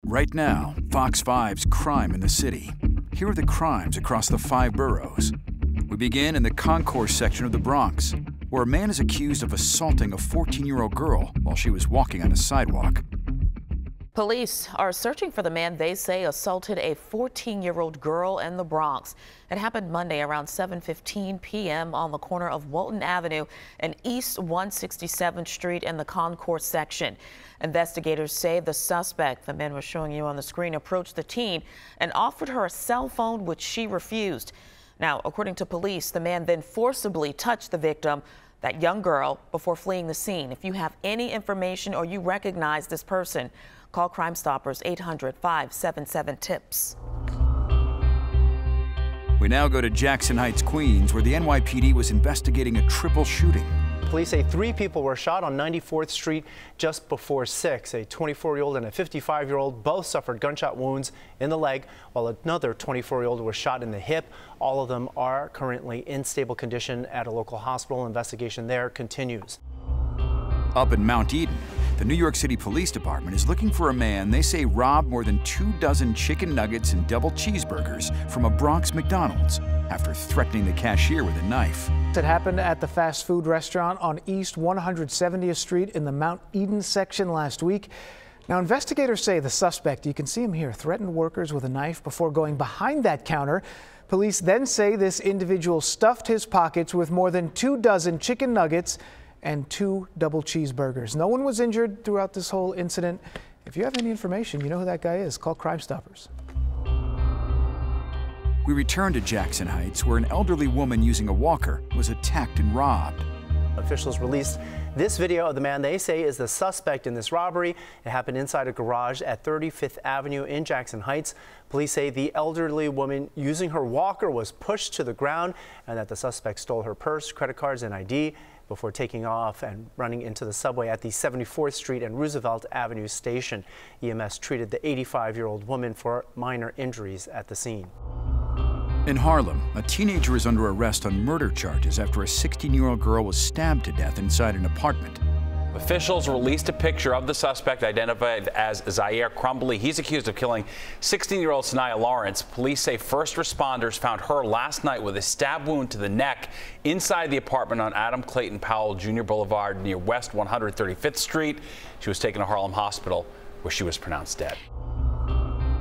Right now, Fox 5's Crime in the City. Here are the crimes across the 5 boroughs. We begin in the concourse section of the Bronx, where a man is accused of assaulting a 14-year-old girl while she was walking on a sidewalk. Police are searching for the man they say assaulted a 14-year-old girl in the Bronx. It happened Monday around 7:15 p.m. on the corner of Walton Avenue and East 167th Street in the concourse section. Investigators say the suspect, the man we're showing you on the screen, approached the teen and offered her a cell phone, which she refused. Now, according to police, the man then forcibly touched the victim, that young girl, before fleeing the scene. If you have any information or you recognize this person, call Crime Stoppers 800-577-TIPS. We now go to Jackson Heights, Queens, where the NYPD was investigating a triple shooting. Police say 3 people were shot on 94th Street just before 6. A 24-year-old and a 55-year-old both suffered gunshot wounds in the leg, while another 24-year-old was shot in the hip. All of them are currently in stable condition at a local hospital. Investigation there continues. Up in Mount Eden, the New York City Police Department is looking for a man they say robbed more than 24 chicken nuggets and double cheeseburgers from a Bronx McDonald's after threatening the cashier with a knife. It happened at the fast food restaurant on East 170th Street in the Mount Eden section last week. Now, investigators say the suspect, you can see him here, threatened workers with a knife before going behind that counter. Police then say this individual stuffed his pockets with more than 24 chicken nuggets and 2 double cheeseburgers. No one was injured throughout this whole incident. If you have any information, you know who that guy is. Call Crime Stoppers. We return to Jackson Heights, where an elderly woman using a walker was attacked and robbed. Officials released this video of the man they say is the suspect in this robbery. It happened inside a garage at 35th Avenue in Jackson Heights. Police say the elderly woman using her walker was pushed to the ground and that the suspect stole her purse, credit cards, and ID before taking off and running into the subway at the 74th Street and Roosevelt Avenue station. EMS treated the 85-year-old woman for minor injuries at the scene. In Harlem, a teenager is under arrest on murder charges after a 16-year-old girl was stabbed to death inside an apartment. Officials released a picture of the suspect identified as Zaire Crumbly. He's accused of killing 16-year-old Sanaya Lawrence. Police say first responders found her last night with a stab wound to the neck inside the apartment on Adam Clayton Powell Jr. Boulevard near West 135th Street. She was taken to Harlem Hospital, where she was pronounced dead.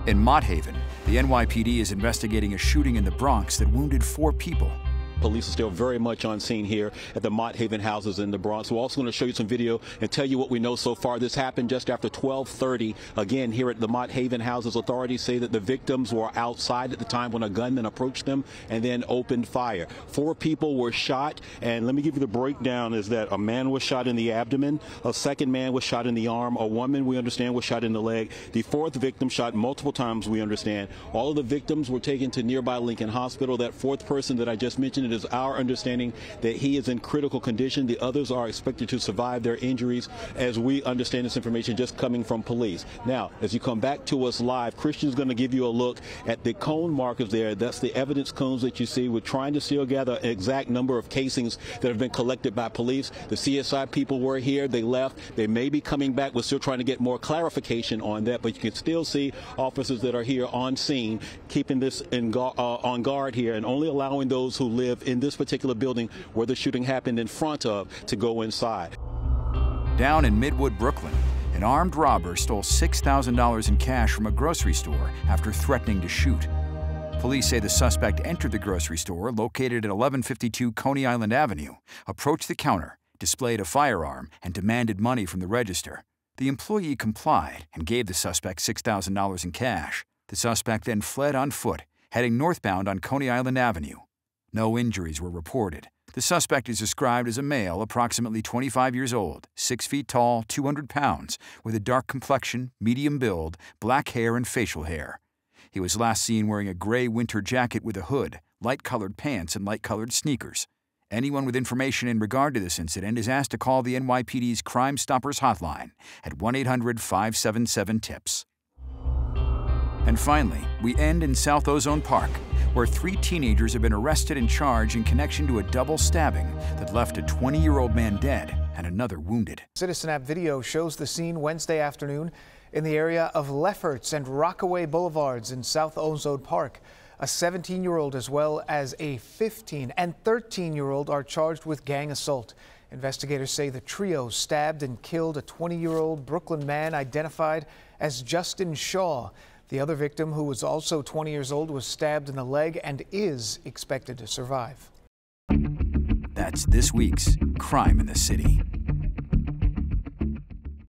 In Mott Haven, the NYPD is investigating a shooting in the Bronx that wounded 4 people. Police are still very much on scene here at the Mott Haven houses in the Bronx. We're also going to show you some video and tell you what we know so far. This happened just after 12:30. Again, here at the Mott Haven houses, authorities say that the victims were outside at the time when a gunman approached them and then opened fire. 4 people were shot, and let me give you the breakdown is that a man was shot in the abdomen, a second man was shot in the arm, a woman, we understand, was shot in the leg. The 4th victim shot multiple times, we understand. All of the victims were taken to nearby Lincoln Hospital. That 4th person that I just mentioned, it is our understanding that he is in critical condition. The others are expected to survive their injuries, as we understand this information just coming from police. Now, as you come back to us live, Christian's going to give you a look at the cone markers there. That's the evidence cones that you see. We're trying to still gather an exact number of casings that have been collected by police. The CSI people were here. They left. They may be coming back. We're still trying to get more clarification on that, but you can still see officers that are here on scene, keeping this on guard here and only allowing those who live in this particular building where the shooting happened in front of to go inside. Down in Midwood, Brooklyn, an armed robber stole $6,000 in cash from a grocery store after threatening to shoot. Police say the suspect entered the grocery store located at 1152 Coney Island Avenue, approached the counter, displayed a firearm, and demanded money from the register. The employee complied and gave the suspect $6,000 in cash. The suspect then fled on foot, heading northbound on Coney Island Avenue. No injuries were reported. The suspect is described as a male, approximately 25 years old, 6 feet tall, 200 pounds, with a dark complexion, medium build, black hair and facial hair. He was last seen wearing a gray winter jacket with a hood, light-colored pants, and light-colored sneakers. Anyone with information in regard to this incident is asked to call the NYPD's Crime Stoppers hotline at 1-800-577-TIPS. And finally, we end in South Ozone Park, where 3 teenagers have been arrested and charged in connection to a double stabbing that left a 20-year-old man dead and another wounded. Citizen App video shows the scene Wednesday afternoon. in the area of Lefferts and Rockaway Boulevards in South Ozone Park. A 17-year-old as well as a 15 and 13-year-old are charged with gang assault. Investigators say the trio stabbed and killed a 20-year-old Brooklyn man identified as Justin Shaw. The other victim, who was also 20 years old, was stabbed in the leg and is expected to survive. That's this week's Crime in the City.